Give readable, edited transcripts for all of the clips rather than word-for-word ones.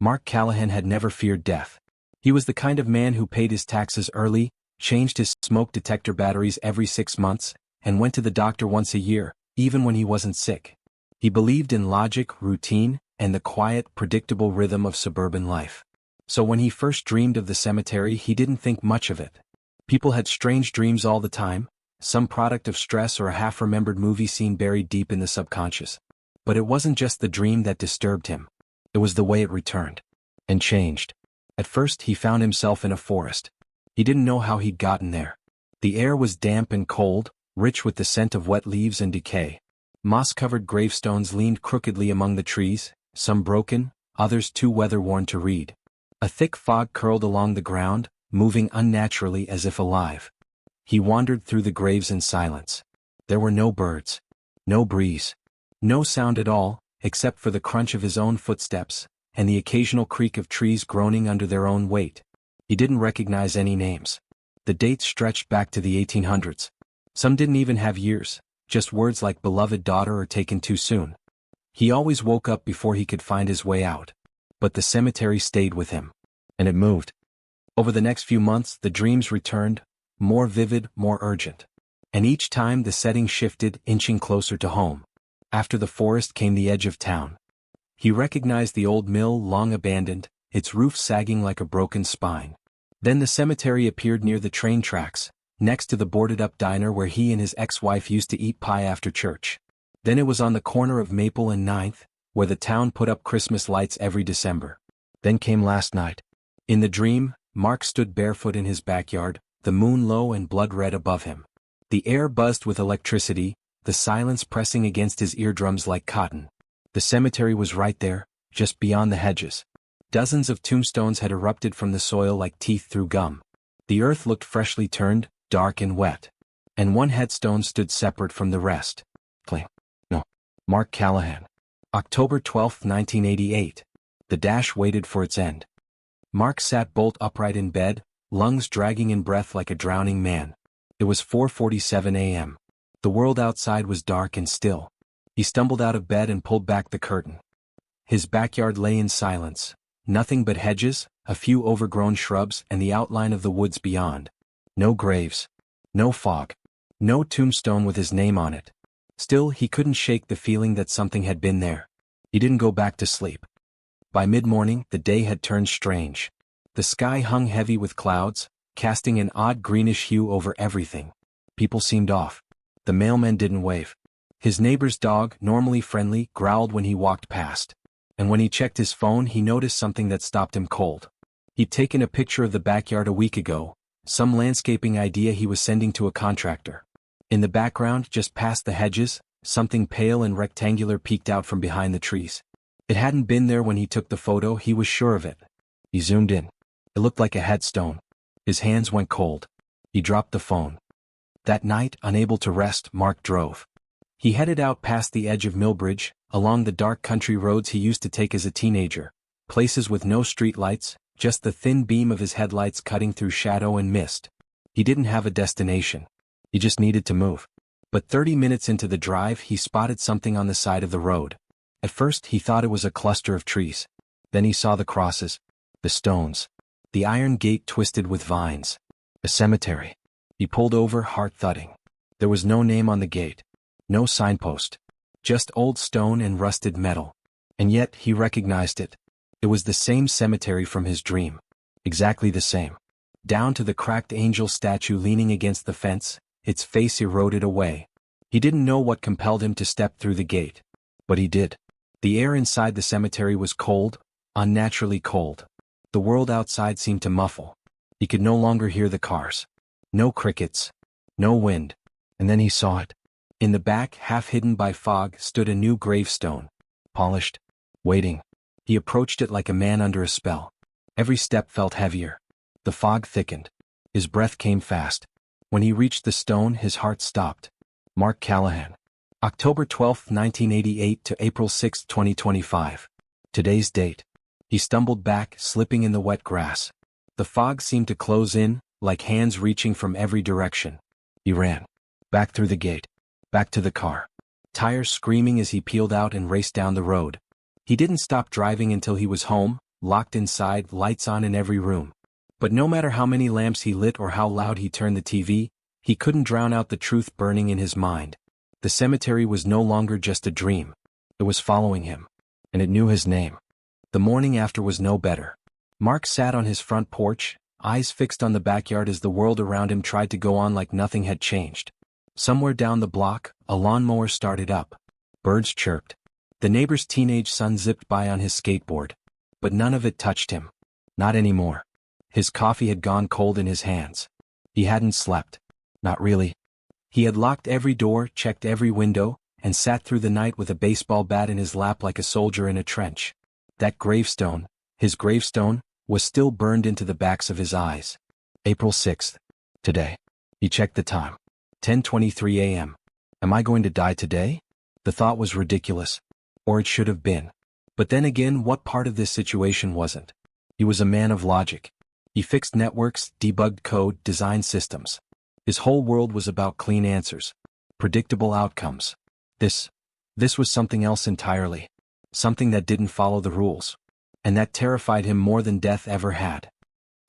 Mark Callahan had never feared death. He was the kind of man who paid his taxes early, changed his smoke detector batteries every 6 months, and went to the doctor once a year, even when he wasn't sick. He believed in logic, routine, and the quiet, predictable rhythm of suburban life. So when he first dreamed of the cemetery, he didn't think much of it. People had strange dreams all the time, some product of stress or a half-remembered movie scene buried deep in the subconscious. But it wasn't just the dream that disturbed him. It was the way it returned. And changed. At first he found himself in a forest. He didn't know how he'd gotten there. The air was damp and cold, rich with the scent of wet leaves and decay. Moss-covered gravestones leaned crookedly among the trees, some broken, others too weather-worn to read. A thick fog curled along the ground, moving unnaturally as if alive. He wandered through the graves in silence. There were no birds. No breeze. No sound at all, except for the crunch of his own footsteps, and the occasional creak of trees groaning under their own weight. He didn't recognize any names. The dates stretched back to the 1800s. Some didn't even have years, just words like beloved daughter or taken too soon. He always woke up before he could find his way out. But the cemetery stayed with him. And it moved. Over the next few months, the dreams returned, more vivid, more urgent. And each time the setting shifted, inching closer to home. After the forest came the edge of town. He recognized the old mill long abandoned, its roof sagging like a broken spine. Then the cemetery appeared near the train tracks, next to the boarded-up diner where he and his ex-wife used to eat pie after church. Then it was on the corner of Maple and 9th, where the town put up Christmas lights every December. Then came last night. In the dream, Mark stood barefoot in his backyard, the moon low and blood-red above him. The air buzzed with electricity, the silence pressing against his eardrums like cotton. The cemetery was right there, just beyond the hedges. Dozens of tombstones had erupted from the soil like teeth through gum. The earth looked freshly turned, dark and wet. And one headstone stood separate from the rest. Mark Callahan. October 12, 1988. The dash waited for its end. Mark sat bolt upright in bed, lungs dragging in breath like a drowning man. It was 4:47 a.m. The world outside was dark and still. He stumbled out of bed and pulled back the curtain. His backyard lay in silence, nothing but hedges, a few overgrown shrubs and the outline of the woods beyond. No graves. No fog. No tombstone with his name on it. Still, he couldn't shake the feeling that something had been there. He didn't go back to sleep. By mid-morning, the day had turned strange. The sky hung heavy with clouds, casting an odd greenish hue over everything. People seemed off. The mailman didn't wave. His neighbor's dog, normally friendly, growled when he walked past. And when he checked his phone, he noticed something that stopped him cold. He'd taken a picture of the backyard a week ago, some landscaping idea he was sending to a contractor. In the background, just past the hedges, something pale and rectangular peeked out from behind the trees. It hadn't been there when he took the photo, he was sure of it. He zoomed in. It looked like a headstone. His hands went cold. He dropped the phone. That night, unable to rest, Mark drove. He headed out past the edge of Millbridge, along the dark country roads he used to take as a teenager, places with no streetlights, just the thin beam of his headlights cutting through shadow and mist. He didn't have a destination. He just needed to move. But 30 minutes into the drive, he spotted something on the side of the road. At first, he thought it was a cluster of trees. Then he saw the crosses, the stones, the iron gate twisted with vines. A cemetery. He pulled over, heart thudding. There was no name on the gate. No signpost. Just old stone and rusted metal. And yet, he recognized it. It was the same cemetery from his dream. Exactly the same. Down to the cracked angel statue leaning against the fence, its face eroded away. He didn't know what compelled him to step through the gate. But he did. The air inside the cemetery was cold, unnaturally cold. The world outside seemed to muffle. He could no longer hear the cars. No crickets. No wind. And then he saw it. In the back, half hidden by fog, stood a new gravestone. Polished. Waiting. He approached it like a man under a spell. Every step felt heavier. The fog thickened. His breath came fast. When he reached the stone, his heart stopped. Mark Callahan. October 12, 1988 to April 6, 2025. Today's date. He stumbled back, slipping in the wet grass. The fog seemed to close in, like hands reaching from every direction. He ran. Back through the gate. Back to the car. Tires screaming as he peeled out and raced down the road. He didn't stop driving until he was home, locked inside, lights on in every room. But no matter how many lamps he lit or how loud he turned the TV, he couldn't drown out the truth burning in his mind. The cemetery was no longer just a dream. It was following him. And it knew his name. The morning after was no better. Mark sat on his front porch, eyes fixed on the backyard as the world around him tried to go on like nothing had changed. Somewhere down the block, a lawnmower started up. Birds chirped. The neighbor's teenage son zipped by on his skateboard. But none of it touched him. Not anymore. His coffee had gone cold in his hands. He hadn't slept. Not really. He had locked every door, checked every window, and sat through the night with a baseball bat in his lap like a soldier in a trench. That gravestone, his gravestone, was still burned into the backs of his eyes. April 6th. Today. He checked the time. 10:23 a.m. Am I going to die today? The thought was ridiculous. Or it should have been. But then again, what part of this situation wasn't? He was a man of logic. He fixed networks, debugged code, designed systems. His whole world was about clean answers. Predictable outcomes. This was something else entirely. Something that didn't follow the rules. And that terrified him more than death ever had.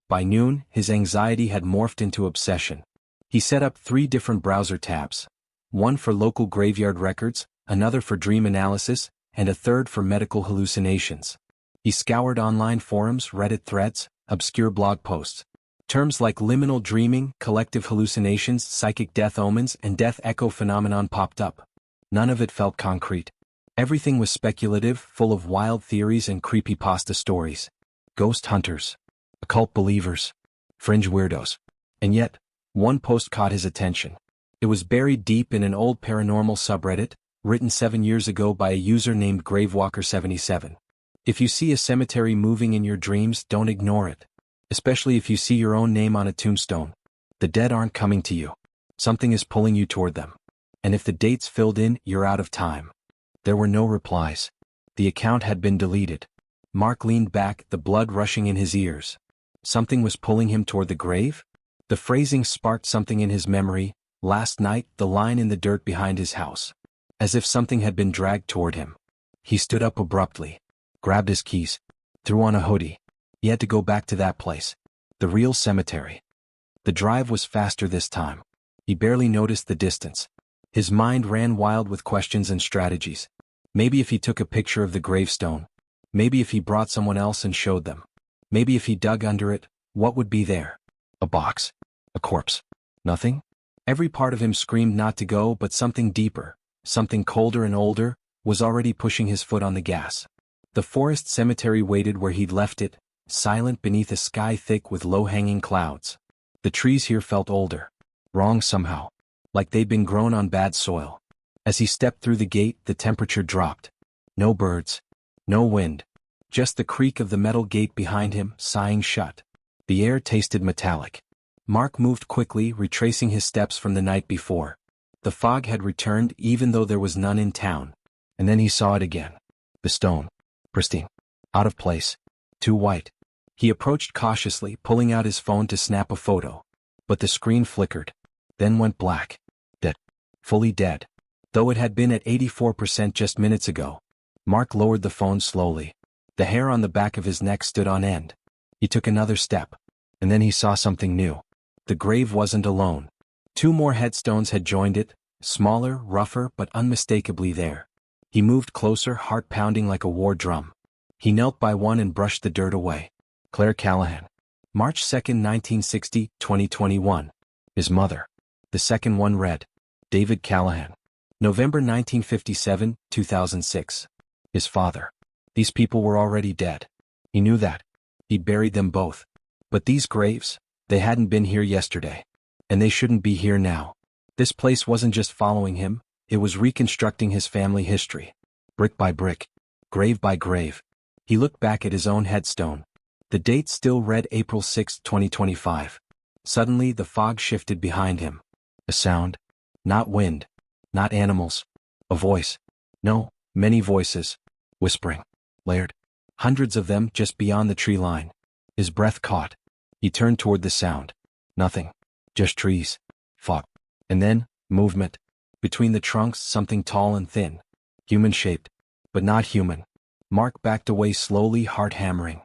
By noon, his anxiety had morphed into obsession. He set up 3 different browser tabs. One for local graveyard records, another for dream analysis, and a third for medical hallucinations. He scoured online forums, Reddit threads, obscure blog posts. Terms like liminal dreaming, collective hallucinations, psychic death omens, and death echo phenomenon popped up. None of it felt concrete. Everything was speculative, full of wild theories and creepypasta stories. Ghost hunters. Occult believers. Fringe weirdos. And yet, one post caught his attention. It was buried deep in an old paranormal subreddit, written 7 years ago by a user named Gravewalker77. If you see a cemetery moving in your dreams, don't ignore it. Especially if you see your own name on a tombstone. The dead aren't coming to you. Something is pulling you toward them. And if the date's filled in, you're out of time. There were no replies. The account had been deleted. Mark leaned back, the blood rushing in his ears. Something was pulling him toward the grave? The phrasing sparked something in his memory. Last night, the line in the dirt behind his house. As if something had been dragged toward him. He stood up abruptly. Grabbed his keys. Threw on a hoodie. He had to go back to that place. The real cemetery. The drive was faster this time. He barely noticed the distance. His mind ran wild with questions and strategies. Maybe if he took a picture of the gravestone. Maybe if he brought someone else and showed them. Maybe if he dug under it, what would be there? A box. A corpse. Nothing? Every part of him screamed not to go, but something deeper, something colder and older, was already pushing his foot on the gas. The forest cemetery waited where he'd left it, silent beneath a sky thick with low-hanging clouds. The trees here felt older. Wrong somehow. Like they'd been grown on bad soil. As he stepped through the gate, the temperature dropped. No birds. No wind. Just the creak of the metal gate behind him, sighing shut. The air tasted metallic. Mark moved quickly, retracing his steps from the night before. The fog had returned even though there was none in town. And then he saw it again. The stone. Pristine. Out of place. Too white. He approached cautiously, pulling out his phone to snap a photo. But the screen flickered. Then went black. Dead. Fully dead. Though it had been at 84% just minutes ago. Mark lowered the phone slowly. The hair on the back of his neck stood on end. He took another step. And then he saw something new. The grave wasn't alone. 2 more headstones had joined it, smaller, rougher, but unmistakably there. He moved closer, heart pounding like a war drum. He knelt by one and brushed the dirt away. Claire Callahan. March 2nd, 1960, 2021. His mother. The second one read. David Callahan. November 1957, 2006. His father. These people were already dead. He knew that. He'd buried them both. But these graves, they hadn't been here yesterday. And they shouldn't be here now. This place wasn't just following him, it was reconstructing his family history. Brick by brick. Grave by grave. He looked back at his own headstone. The date still read April 6, 2025. Suddenly the fog shifted behind him. A sound. Not wind. Not animals. A voice. No, many voices. Whispering. Layered. Hundreds of them just beyond the tree line. His breath caught. He turned toward the sound. Nothing. Just trees. Fog. And then, movement. Between the trunks, something tall and thin. Human-shaped. But not human. Mark backed away slowly, heart hammering.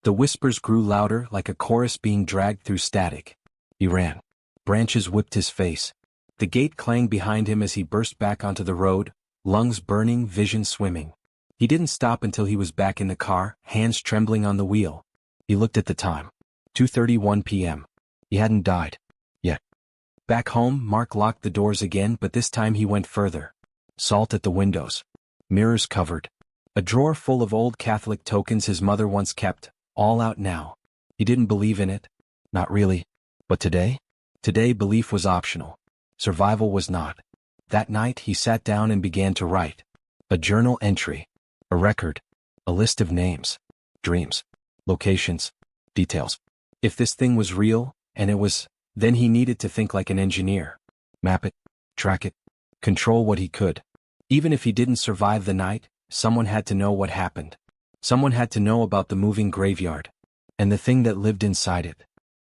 The whispers grew louder, like a chorus being dragged through static. He ran. Branches whipped his face. The gate clanged behind him as he burst back onto the road, lungs burning, vision swimming. He didn't stop until he was back in the car, hands trembling on the wheel. He looked at the time. 2:31 p.m. He hadn't died. Yet. Back home, Mark locked the doors again, but this time he went further. Salt at the windows. Mirrors covered. A drawer full of old Catholic tokens his mother once kept, all out now. He didn't believe in it. Not really. But today? Today belief was optional. Survival was not. That night he sat down and began to write. A journal entry. A record. A list of names. Dreams. Locations. Details. If this thing was real, and it was, then he needed to think like an engineer. Map it. Track it. Control what he could. Even if he didn't survive the night, someone had to know what happened. Someone had to know about the moving graveyard. And the thing that lived inside it.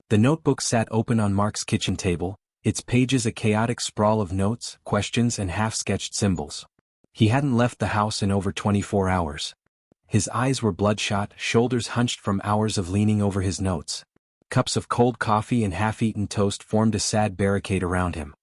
The notebook sat open on Mark's kitchen table, its pages a chaotic sprawl of notes, questions, and half-sketched symbols. He hadn't left the house in over 24 hours. His eyes were bloodshot, shoulders hunched from hours of leaning over his notes. Cups of cold coffee and half-eaten toast formed a sad barricade around him.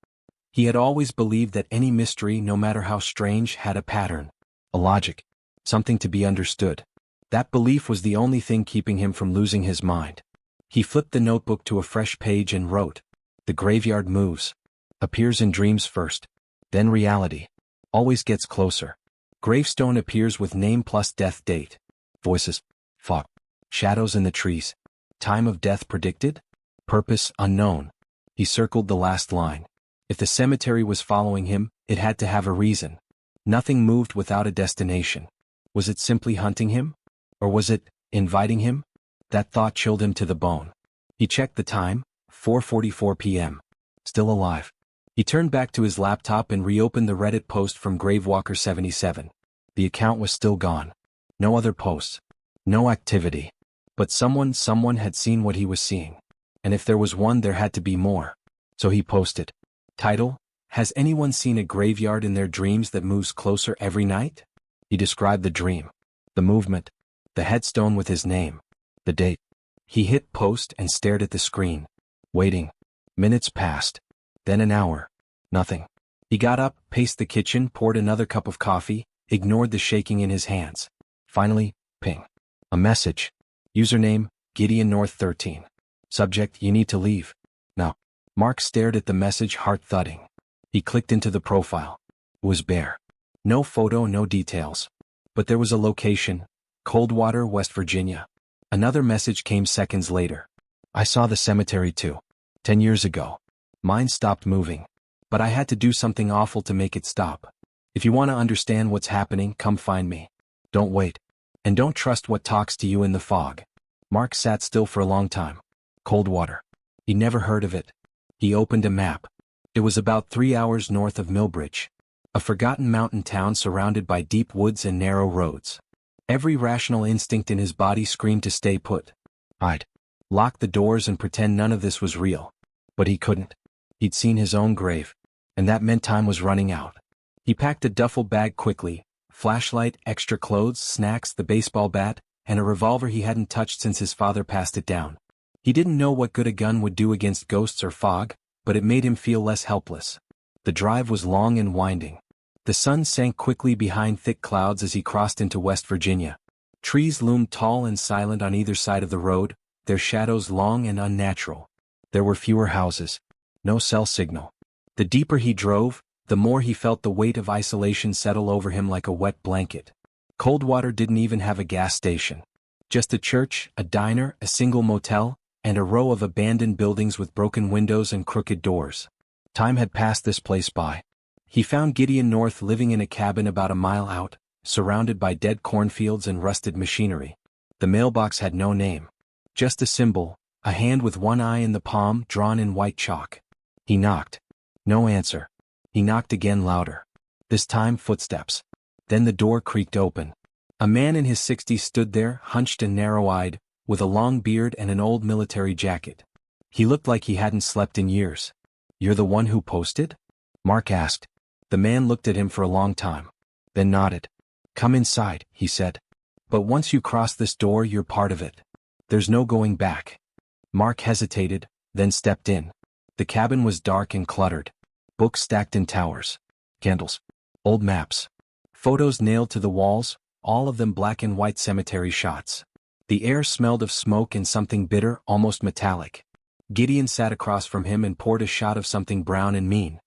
He had always believed that any mystery, no matter how strange, had a pattern, a logic, something to be understood. That belief was the only thing keeping him from losing his mind. He flipped the notebook to a fresh page and wrote, "The graveyard moves. Appears in dreams first. Then reality. Always gets closer. Gravestone appears with name plus death date. Voices. Fog. Shadows in the trees. Time of death predicted? Purpose unknown." He circled the last line. If the cemetery was following him, it had to have a reason. Nothing moved without a destination. Was it simply hunting him? Or was it inviting him? That thought chilled him to the bone. He checked the time, 4:44 p.m. Still alive. He turned back to his laptop and reopened the Reddit post from Gravewalker77. The account was still gone. No other posts. No activity. But someone had seen what he was seeing. And if there was one, there had to be more. So he posted. Title: Has anyone seen a graveyard in their dreams that moves closer every night? He described the dream. The movement. The headstone with his name. The date. He hit post and stared at the screen. Waiting. Minutes passed. Then an hour. Nothing. He got up, paced the kitchen, poured another cup of coffee, ignored the shaking in his hands. Finally, ping. A message. Username, Gideon North 13. Subject, you need to leave. Now. Mark stared at the message, heart thudding. He clicked into the profile. It was bare. No photo, no details. But there was a location. Coldwater, West Virginia. Another message came seconds later. I saw the cemetery too. 10 years ago. Mine stopped moving. But I had to do something awful to make it stop. If you want to understand what's happening, come find me. Don't wait. And don't trust what talks to you in the fog. Mark sat still for a long time. Coldwater. He never heard of it. He opened a map. It was about 3 hours north of Millbridge. A forgotten mountain town surrounded by deep woods and narrow roads. Every rational instinct in his body screamed to stay put. Hide. Lock the doors and pretend none of this was real. But he couldn't. He'd seen his own grave. And that meant time was running out. He packed a duffel bag quickly. Flashlight, extra clothes, snacks, the baseball bat, and a revolver he hadn't touched since his father passed it down. He didn't know what good a gun would do against ghosts or fog, but it made him feel less helpless. The drive was long and winding. The sun sank quickly behind thick clouds as he crossed into West Virginia. Trees loomed tall and silent on either side of the road, their shadows long and unnatural. There were fewer houses. No cell signal. The deeper he drove, the more he felt the weight of isolation settle over him like a wet blanket. Coldwater didn't even have a gas station. Just a church, a diner, a single motel, and a row of abandoned buildings with broken windows and crooked doors. Time had passed this place by. He found Gideon North living in a cabin about a mile out, surrounded by dead cornfields and rusted machinery. The mailbox had no name. Just a symbol, a hand with one eye in the palm drawn in white chalk. He knocked. No answer. He knocked again louder. This time footsteps. Then the door creaked open. A man in his 60s stood there, hunched and narrow-eyed, with a long beard and an old military jacket. He looked like he hadn't slept in years. "You're the one who posted?" Mark asked. The man looked at him for a long time. Then nodded. "Come inside," he said. "But once you cross this door, you're part of it." There's no going back. Mark hesitated, then stepped in. The cabin was dark and cluttered. Books stacked in towers. Candles. Old maps. Photos nailed to the walls, all of them black and white cemetery shots. The air smelled of smoke and something bitter, almost metallic. Gideon sat across from him and poured a shot of something brown and mean.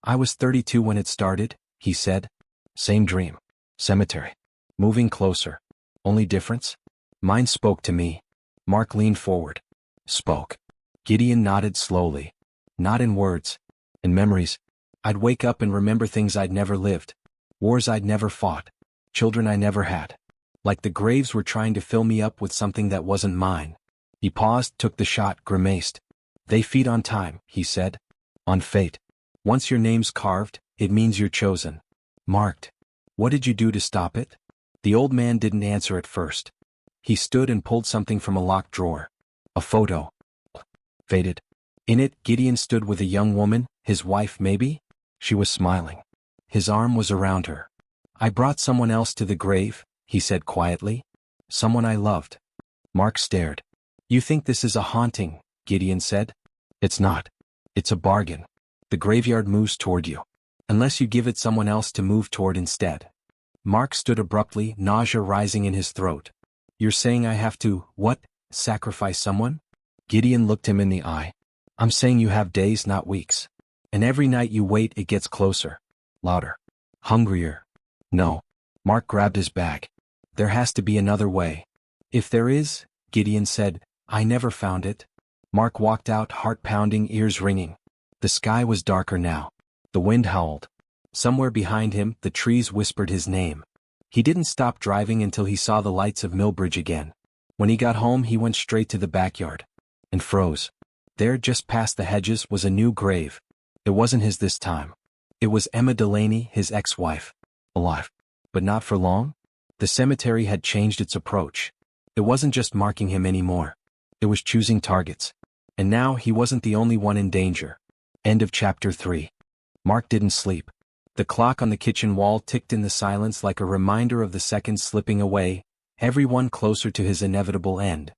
I was 32 when it started, he said. Same dream. Cemetery. Moving closer. Only difference? Mine spoke to me. Mark leaned forward. Spoke. Gideon nodded slowly. Not in words. In memories. I'd wake up and remember things I'd never lived. Wars I'd never fought. Children I never had. Like the graves were trying to fill me up with something that wasn't mine. He paused, took the shot, grimaced. They feed on time, he said. On fate. Once your name's carved, it means you're chosen. Marked. What did you do to stop it? The old man didn't answer at first. He stood and pulled something from a locked drawer. A photo. Faded. In it, Gideon stood with a young woman, his wife maybe? She was smiling. His arm was around her. I brought someone else to the grave, he said quietly. Someone I loved. Mark stared. You think this is a haunting, Gideon said. It's not. It's a bargain. The graveyard moves toward you. Unless you give it someone else to move toward instead. Mark stood abruptly, nausea rising in his throat. You're saying I have to, what, sacrifice someone? Gideon looked him in the eye. I'm saying you have days, not weeks. And every night you wait, it gets closer. Louder. Hungrier. No. Mark grabbed his bag. There has to be another way. If there is, Gideon said, I never found it. Mark walked out, heart pounding, ears ringing. The sky was darker now. The wind howled. Somewhere behind him, the trees whispered his name. He didn't stop driving until he saw the lights of Millbridge again. When he got home, he went straight to the backyard. And froze. There, just past the hedges, was a new grave. It wasn't his this time. It was Emma Delaney, his ex-wife. Alive. But not for long. The cemetery had changed its approach. It wasn't just marking him anymore. It was choosing targets. And now he wasn't the only one in danger. End of chapter 3. Mark didn't sleep. The clock on the kitchen wall ticked in the silence like a reminder of the seconds slipping away, every one closer to his inevitable end.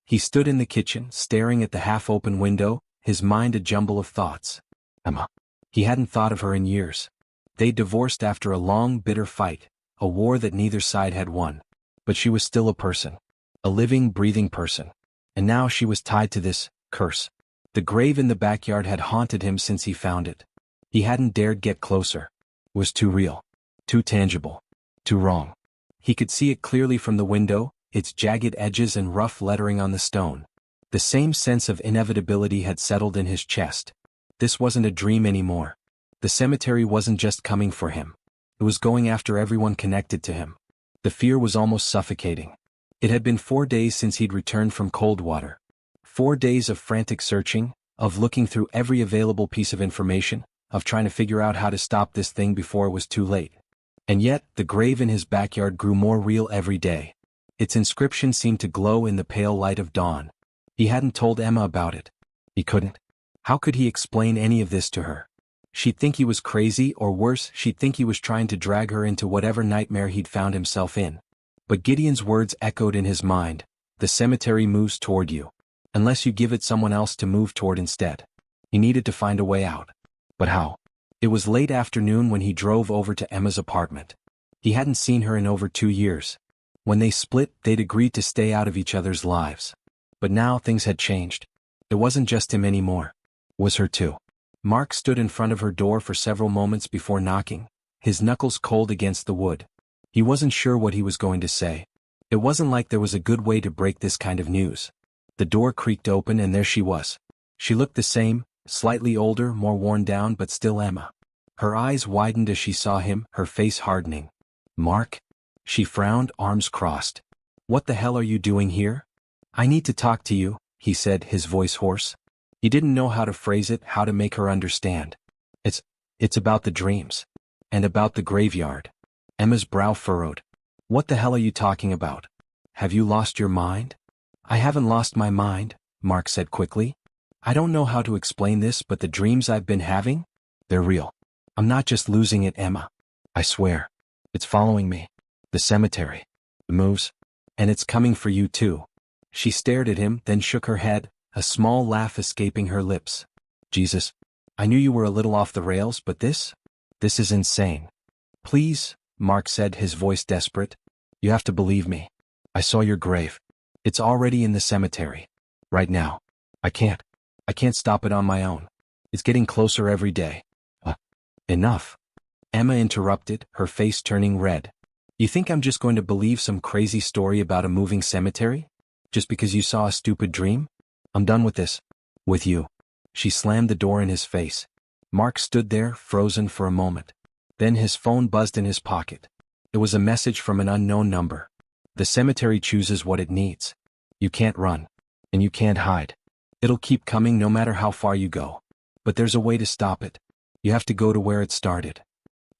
He stood in the kitchen, staring at the half-open window, his mind a jumble of thoughts. Emma. He hadn't thought of her in years. They divorced after a long, bitter fight, a war that neither side had won. But she was still a person. A living, breathing person. And now she was tied to this curse. The grave in the backyard had haunted him since he found it. He hadn't dared get closer. It was too real. Too tangible. Too wrong. He could see it clearly from the window, its jagged edges and rough lettering on the stone. The same sense of inevitability had settled in his chest. This wasn't a dream anymore. The cemetery wasn't just coming for him. It was going after everyone connected to him. The fear was almost suffocating. It had been 4 days since he'd returned from Coldwater. 4 days of frantic searching, of looking through every available piece of information, of trying to figure out how to stop this thing before it was too late. And yet, the grave in his backyard grew more real every day. Its inscription seemed to glow in the pale light of dawn. He hadn't told Emma about it. He couldn't. How could he explain any of this to her? She'd think he was crazy, or worse, she'd think he was trying to drag her into whatever nightmare he'd found himself in. But Gideon's words echoed in his mind. The cemetery moves toward you. Unless you give it someone else to move toward instead. He needed to find a way out. But how? It was late afternoon when he drove over to Emma's apartment. He hadn't seen her in over 2 years. When they split, they'd agreed to stay out of each other's lives. But now things had changed. It wasn't just him anymore. It was her too. Mark stood in front of her door for several moments before knocking, his knuckles cold against the wood. He wasn't sure what he was going to say. It wasn't like there was a good way to break this kind of news. The door creaked open and there she was. She looked the same, slightly older, more worn down, but still Emma. Her eyes widened as she saw him, her face hardening. Mark? She frowned, arms crossed. What the hell are you doing here? I need to talk to you, he said, his voice hoarse. He didn't know how to phrase it, how to make her understand. It's about the dreams. And about the graveyard. Emma's brow furrowed. What the hell are you talking about? Have you lost your mind? I haven't lost my mind, Mark said quickly. I don't know how to explain this, but the dreams I've been having? They're real. I'm not just losing it, Emma. I swear. It's following me. The cemetery. The moves. And it's coming for you too. She stared at him, then shook her head, a small laugh escaping her lips. Jesus. I knew you were a little off the rails, but this is insane. Please, Mark said, his voice desperate. You have to believe me. I saw your grave. It's already in the cemetery. Right now. I can't stop it on my own. It's getting closer every day. Enough. Emma interrupted, her face turning red. You think I'm just going to believe some crazy story about a moving cemetery? Just because you saw a stupid dream? I'm done with this. With you. She slammed the door in his face. Mark stood there, frozen for a moment. Then his phone buzzed in his pocket. It was a message from an unknown number. The cemetery chooses what it needs. You can't run. And you can't hide. It'll keep coming no matter how far you go. But there's a way to stop it. You have to go to where it started.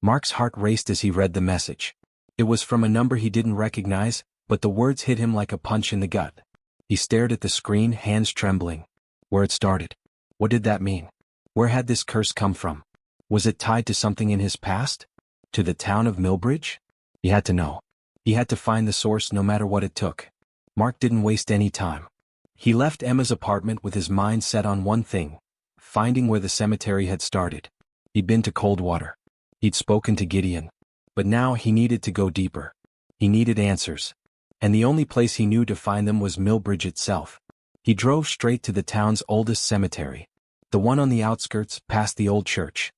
Mark's heart raced as he read the message. It was from a number he didn't recognize, but the words hit him like a punch in the gut. He stared at the screen, hands trembling. Where it started. What did that mean? Where had this curse come from? Was it tied to something in his past? To the town of Millbridge? He had to know. He had to find the source no matter what it took. Mark didn't waste any time. He left Emma's apartment with his mind set on one thing: finding where the cemetery had started. He'd been to Coldwater. He'd spoken to Gideon. But now he needed to go deeper. He needed answers. And the only place he knew to find them was Millbridge itself. He drove straight to the town's oldest cemetery. The one on the outskirts, past the old church.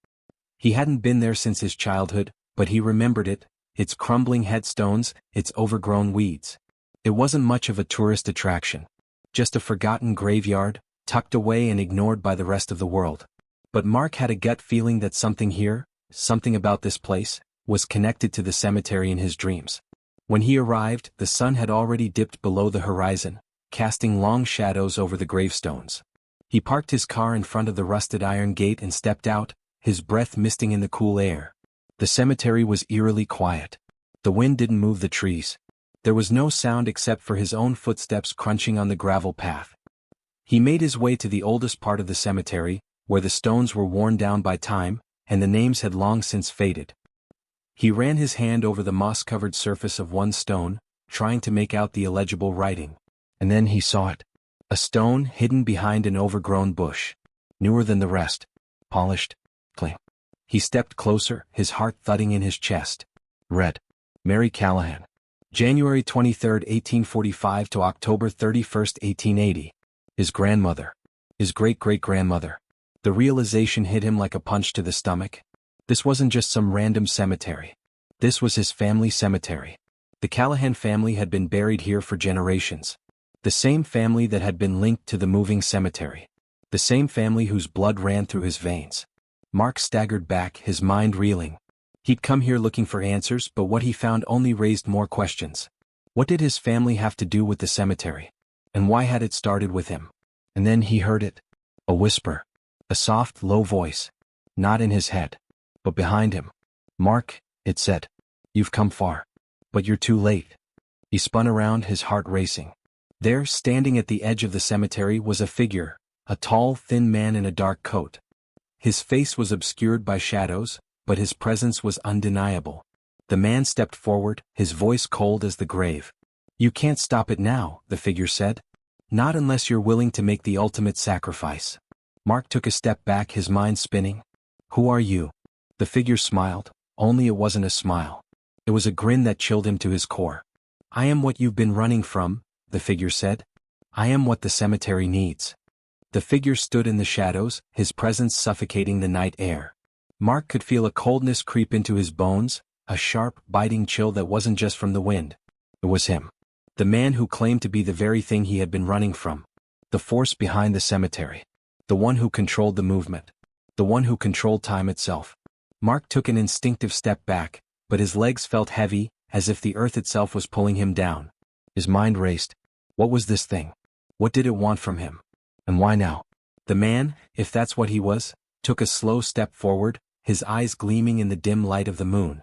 He hadn't been there since his childhood, but he remembered it, its crumbling headstones, its overgrown weeds. It wasn't much of a tourist attraction. Just a forgotten graveyard, tucked away and ignored by the rest of the world. But Mark had a gut feeling that something here, something about this place, was connected to the cemetery in his dreams. When he arrived, the sun had already dipped below the horizon, casting long shadows over the gravestones. He parked his car in front of the rusted iron gate and stepped out, his breath misting in the cool air. The cemetery was eerily quiet. The wind didn't move the trees. There was no sound except for his own footsteps crunching on the gravel path. He made his way to the oldest part of the cemetery, where the stones were worn down by time, and the names had long since faded. He ran his hand over the moss-covered surface of one stone, trying to make out the illegible writing. And then he saw it. A stone hidden behind an overgrown bush. Newer than the rest. Polished. Clean. He stepped closer, his heart thudding in his chest. Read. Mary Callahan. January 23, 1845 to October 31, 1880. His grandmother. His great-great-grandmother. The realization hit him like a punch to the stomach. This wasn't just some random cemetery. This was his family cemetery. The Callahan family had been buried here for generations. The same family that had been linked to the moving cemetery. The same family whose blood ran through his veins. Mark staggered back, his mind reeling. He'd come here looking for answers, but what he found only raised more questions. What did his family have to do with the cemetery? And why had it started with him? And then he heard it. A whisper. A soft, low voice. Not in his head, but behind him. Mark, it said. You've come far. But you're too late. He spun around, his heart racing. There, standing at the edge of the cemetery, was a figure, a tall, thin man in a dark coat. His face was obscured by shadows, but his presence was undeniable. The man stepped forward, his voice cold as the grave. You can't stop it now, the figure said. Not unless you're willing to make the ultimate sacrifice. Mark took a step back, his mind spinning. Who are you? The figure smiled, only it wasn't a smile. It was a grin that chilled him to his core. I am what you've been running from, the figure said. I am what the cemetery needs. The figure stood in the shadows, his presence suffocating the night air. Mark could feel a coldness creep into his bones, a sharp, biting chill that wasn't just from the wind. It was him. The man who claimed to be the very thing he had been running from. The force behind the cemetery. The one who controlled the movement. The one who controlled time itself. Mark took an instinctive step back, but his legs felt heavy, as if the earth itself was pulling him down. His mind raced. What was this thing? What did it want from him? And why now? The man, if that's what he was, took a slow step forward, his eyes gleaming in the dim light of the moon.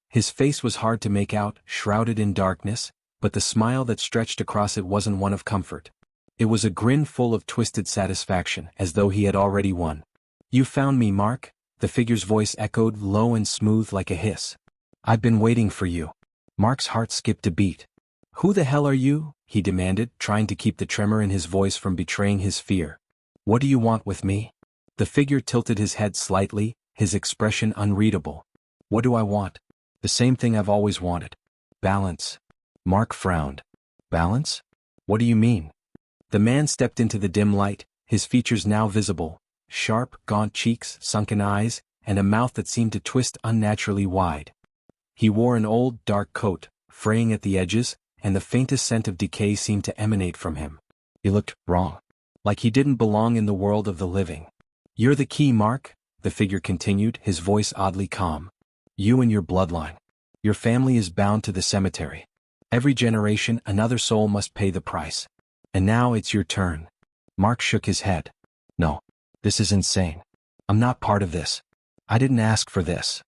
His face was hard to make out, shrouded in darkness, but the smile that stretched across it wasn't one of comfort. It was a grin full of twisted satisfaction, as though he had already won. You found me, Mark, the figure's voice echoed low and smooth like a hiss. I've been waiting for you. Mark's heart skipped a beat. Who the hell are you? he demanded, trying to keep the tremor in his voice from betraying his fear. What do you want with me? The figure tilted his head slightly, his expression unreadable. What do I want? The same thing I've always wanted. Balance. Mark frowned. Balance? What do you mean? The man stepped into the dim light, his features now visible, sharp, gaunt cheeks, sunken eyes, and a mouth that seemed to twist unnaturally wide. He wore an old, dark coat, fraying at the edges, and the faintest scent of decay seemed to emanate from him. He looked wrong. Like he didn't belong in the world of the living. You're the key, Mark, the figure continued, his voice oddly calm. You and your bloodline. Your family is bound to the cemetery. Every generation, another soul must pay the price. And now it's your turn. Mark shook his head. No. This is insane. I'm not part of this. I didn't ask for this.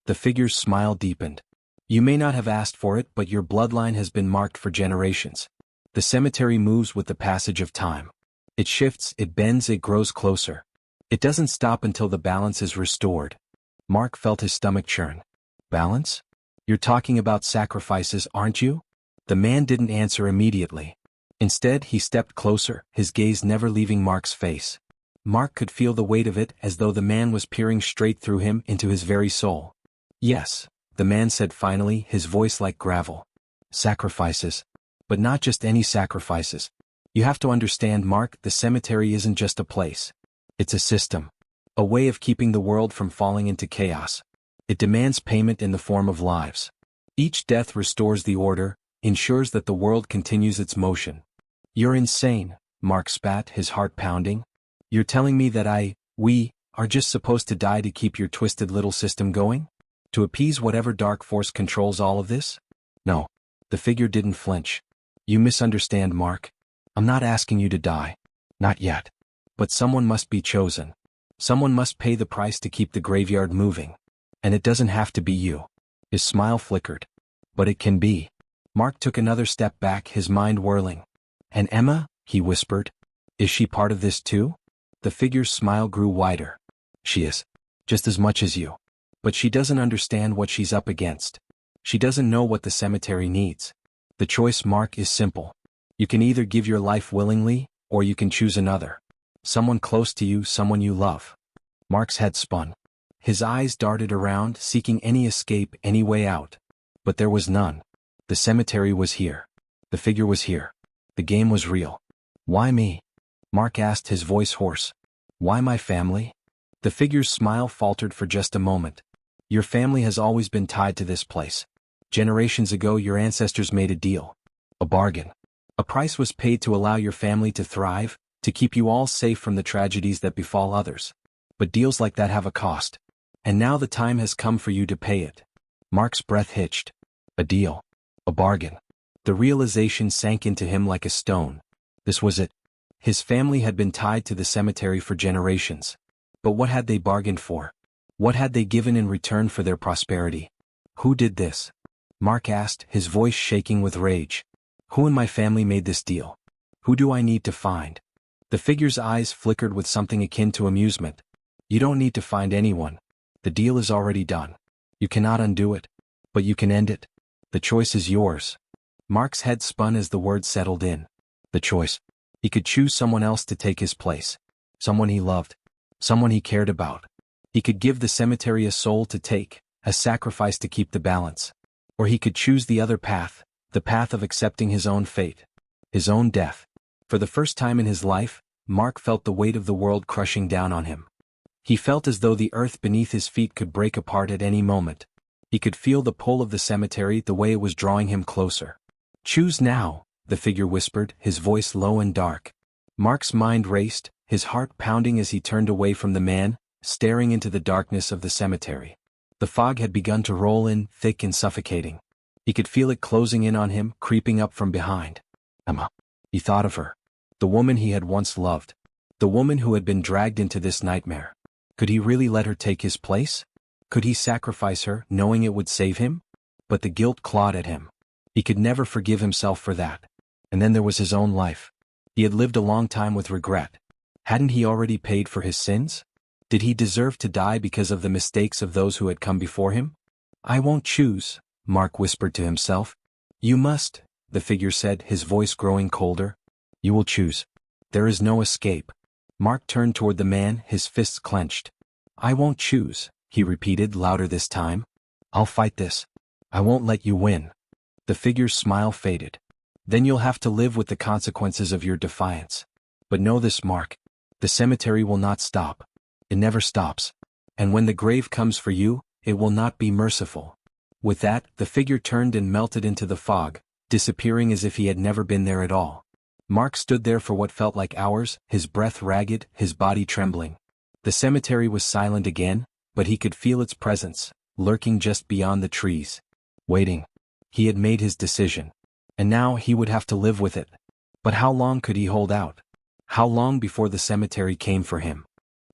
The figure's smile deepened. You may not have asked for it, but your bloodline has been marked for generations. The cemetery moves with the passage of time. It shifts, it bends, it grows closer. It doesn't stop until the balance is restored. Mark felt his stomach churn. Balance? You're talking about sacrifices, aren't you? The man didn't answer immediately. Instead, he stepped closer, his gaze never leaving Mark's face. Mark could feel the weight of it, as though the man was peering straight through him into his very soul. Yes, the man said finally, his voice like gravel. Sacrifices. But not just any sacrifices. You have to understand, Mark, the cemetery isn't just a place. It's a system. A way of keeping the world from falling into chaos. It demands payment in the form of lives. Each death restores the order, ensures that the world continues its motion. You're insane, Mark spat, his heart pounding. You're telling me that we, are just supposed to die to keep your twisted little system going? To appease whatever dark force controls all of this? No. The figure didn't flinch. You misunderstand, Mark. I'm not asking you to die. Not yet. But someone must be chosen. Someone must pay the price to keep the graveyard moving. And it doesn't have to be you. His smile flickered. But it can be. Mark took another step back, his mind whirling. And Emma, he whispered. Is she part of this too? The figure's smile grew wider. She is. Just as much as you. But she doesn't understand what she's up against. She doesn't know what the cemetery needs. The choice, Mark, is simple. You can either give your life willingly, or you can choose another. Someone close to you, someone you love. Mark's head spun. His eyes darted around, seeking any escape, any way out. But there was none. The cemetery was here. The figure was here. The game was real. Why me? Mark asked, his voice hoarse. Why my family? The figure's smile faltered for just a moment. Your family has always been tied to this place. Generations ago, your ancestors made a deal. A bargain. A price was paid to allow your family to thrive, to keep you all safe from the tragedies that befall others. But deals like that have a cost. And now the time has come for you to pay it. Mark's breath hitched. A deal. A bargain. The realization sank into him like a stone. This was it. His family had been tied to the cemetery for generations. But what had they bargained for? What had they given in return for their prosperity? Who did this? Mark asked, his voice shaking with rage. Who in my family made this deal? Who do I need to find? The figure's eyes flickered with something akin to amusement. You don't need to find anyone. The deal is already done. You cannot undo it. But you can end it. The choice is yours. Mark's head spun as the words settled in. The choice. He could choose someone else to take his place. Someone he loved. Someone he cared about. He could give the cemetery a soul to take, a sacrifice to keep the balance. Or he could choose the other path, the path of accepting his own fate. His own death. For the first time in his life, Mark felt the weight of the world crushing down on him. He felt as though the earth beneath his feet could break apart at any moment. He could feel the pull of the cemetery, the way it was drawing him closer. Choose now, the figure whispered, his voice low and dark. Mark's mind raced, his heart pounding as he turned away from the man, staring into the darkness of the cemetery. The fog had begun to roll in, thick and suffocating. He could feel it closing in on him, creeping up from behind. Emma. He thought of her. The woman he had once loved. The woman who had been dragged into this nightmare. Could he really let her take his place? Could he sacrifice her, knowing it would save him? But the guilt clawed at him. He could never forgive himself for that. And then there was his own life. He had lived a long time with regret. Hadn't he already paid for his sins? Did he deserve to die because of the mistakes of those who had come before him? I won't choose, Mark whispered to himself. You must, the figure said, his voice growing colder. You will choose. There is no escape. Mark turned toward the man, his fists clenched. I won't choose, he repeated louder this time. I'll fight this. I won't let you win. The figure's smile faded. Then you'll have to live with the consequences of your defiance. But know this, Mark. The cemetery will not stop. It never stops. And when the grave comes for you, it will not be merciful. With that, the figure turned and melted into the fog, disappearing as if he had never been there at all. Mark stood there for what felt like hours, his breath ragged, his body trembling. The cemetery was silent again, but he could feel its presence, lurking just beyond the trees. Waiting. He had made his decision. And now he would have to live with it. But how long could he hold out? How long before the cemetery came for him?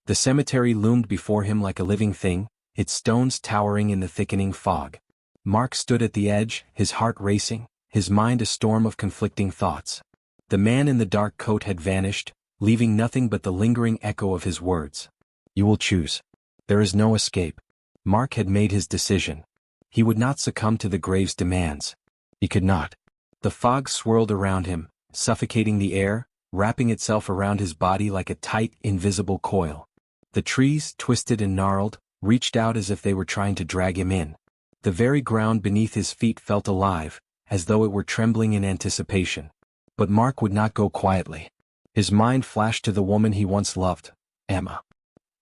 The cemetery loomed before him like a living thing, its stones towering in the thickening fog. Mark stood at the edge, his heart racing, his mind a storm of conflicting thoughts. The man in the dark coat had vanished, leaving nothing but the lingering echo of his words. You will choose. There is no escape. Mark had made his decision. He would not succumb to the grave's demands. He could not. The fog swirled around him, suffocating the air, wrapping itself around his body like a tight, invisible coil. The trees, twisted and gnarled, reached out as if they were trying to drag him in. The very ground beneath his feet felt alive, as though it were trembling in anticipation. But Mark would not go quietly. His mind flashed to the woman he once loved, Emma.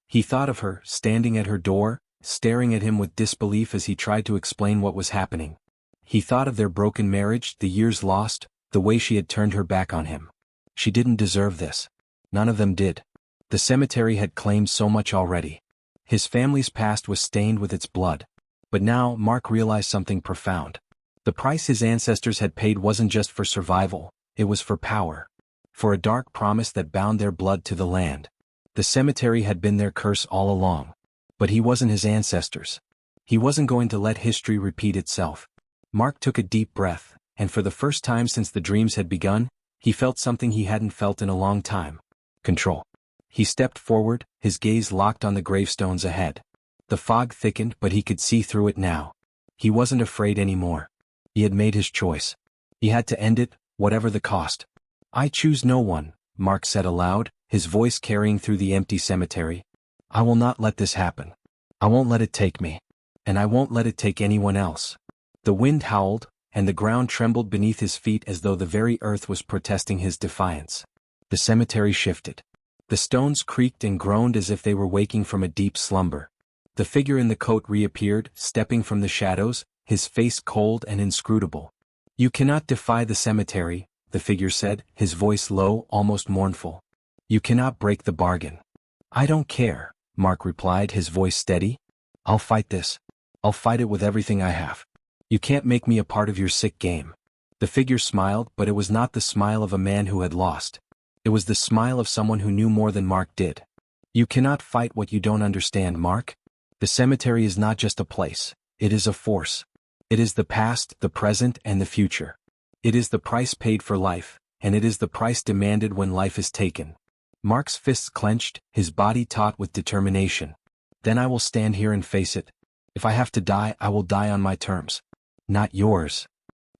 He thought of her, standing at her door, staring at him with disbelief as he tried to explain what was happening. He thought of their broken marriage, the years lost, the way she had turned her back on him. She didn't deserve this. None of them did. The cemetery had claimed so much already. His family's past was stained with its blood. But now Mark realized something profound. The price his ancestors had paid wasn't just for survival, it was for power. For a dark promise that bound their blood to the land. The cemetery had been their curse all along. But he wasn't his ancestors. He wasn't going to let history repeat itself. Mark took a deep breath, and for the first time since the dreams had begun, he felt something he hadn't felt in a long time. Control. He stepped forward, his gaze locked on the gravestones ahead. The fog thickened, but he could see through it now. He wasn't afraid anymore. He had made his choice. He had to end it, whatever the cost. I choose no one, Mark said aloud, his voice carrying through the empty cemetery. I will not let this happen. I won't let it take me. And I won't let it take anyone else. The wind howled, and the ground trembled beneath his feet as though the very earth was protesting his defiance. The cemetery shifted. The stones creaked and groaned as if they were waking from a deep slumber. The figure in the coat reappeared, stepping from the shadows, his face cold and inscrutable. You cannot defy the cemetery, the figure said, his voice low, almost mournful. You cannot break the bargain. I don't care, Mark replied, his voice steady. I'll fight this. I'll fight it with everything I have. You can't make me a part of your sick game. The figure smiled, but it was not the smile of a man who had lost. It was the smile of someone who knew more than Mark did. You cannot fight what you don't understand, Mark. The cemetery is not just a place, it is a force. It is the past, the present, and the future. It is the price paid for life, and it is the price demanded when life is taken. Mark's fists clenched, his body taut with determination. Then I will stand here and face it. If I have to die, I will die on my terms. Not yours.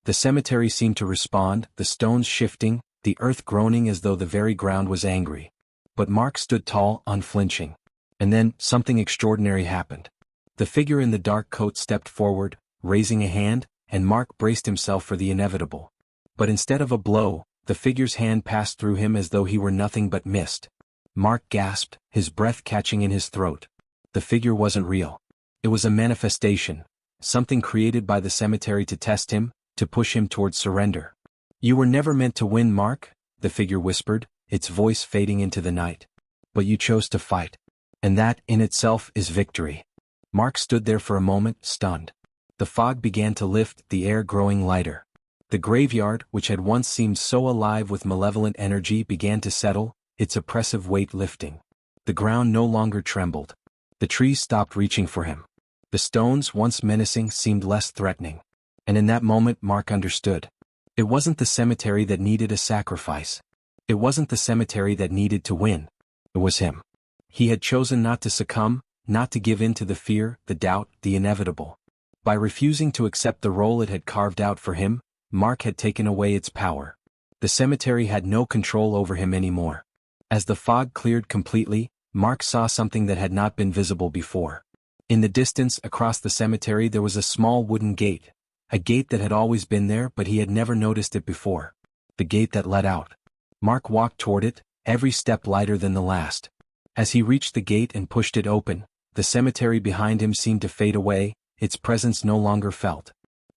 The cemetery seemed to respond, the stones shifting, the earth groaning as though the very ground was angry. But Mark stood tall, unflinching. And then, something extraordinary happened. The figure in the dark coat stepped forward, raising a hand, and Mark braced himself for the inevitable. But instead of a blow, the figure's hand passed through him as though he were nothing but mist. Mark gasped, his breath catching in his throat. The figure wasn't real. It was a manifestation, something created by the cemetery to test him, to push him towards surrender. You were never meant to win, Mark, the figure whispered, its voice fading into the night. But you chose to fight. And that, in itself, is victory. Mark stood there for a moment, stunned. The fog began to lift, the air growing lighter. The graveyard, which had once seemed so alive with malevolent energy, began to settle, its oppressive weight lifting. The ground no longer trembled. The trees stopped reaching for him. The stones, once menacing, seemed less threatening. And in that moment Mark understood. It wasn't the cemetery that needed a sacrifice. It wasn't the cemetery that needed to win. It was him. He had chosen not to succumb, not to give in to the fear, the doubt, the inevitable. By refusing to accept the role it had carved out for him, Mark had taken away its power. The cemetery had no control over him anymore. As the fog cleared completely, Mark saw something that had not been visible before. In the distance across the cemetery there was a small wooden gate. A gate that had always been there, but he had never noticed it before. The gate that led out. Mark walked toward it, every step lighter than the last. As he reached the gate and pushed it open, the cemetery behind him seemed to fade away, its presence no longer felt.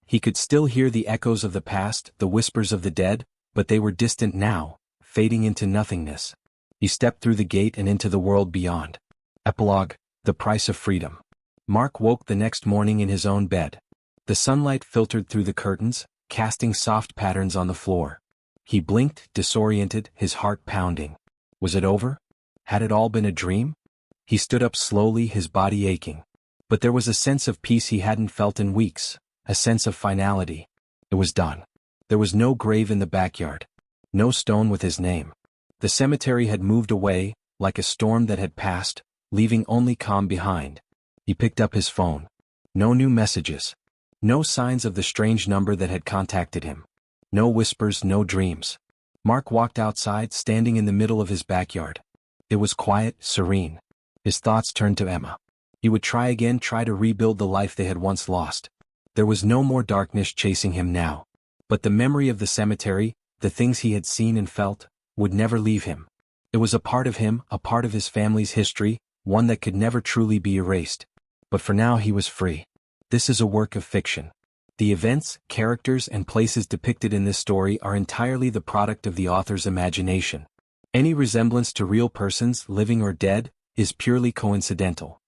He could still hear the echoes of the past, the whispers of the dead, but they were distant now, fading into nothingness. He stepped through the gate and into the world beyond. Epilogue: The Price of Freedom. Mark woke the next morning in his own bed. The sunlight filtered through the curtains, casting soft patterns on the floor. He blinked, disoriented, his heart pounding. Was it over? Had it all been a dream? He stood up slowly, his body aching. But there was a sense of peace he hadn't felt in weeks, a sense of finality. It was done. There was no grave in the backyard. No stone with his name. The cemetery had moved away, like a storm that had passed, leaving only calm behind. He picked up his phone. No new messages. No signs of the strange number that had contacted him. No whispers, no dreams. Mark walked outside, standing in the middle of his backyard. It was quiet, serene. His thoughts turned to Emma. He would try again, try to rebuild the life they had once lost. There was no more darkness chasing him now. But the memory of the cemetery, the things he had seen and felt, would never leave him. It was a part of him, a part of his family's history, one that could never truly be erased. But for now he was free. This is a work of fiction. The events, characters, and places depicted in this story are entirely the product of the author's imagination. Any resemblance to real persons, living or dead, is purely coincidental.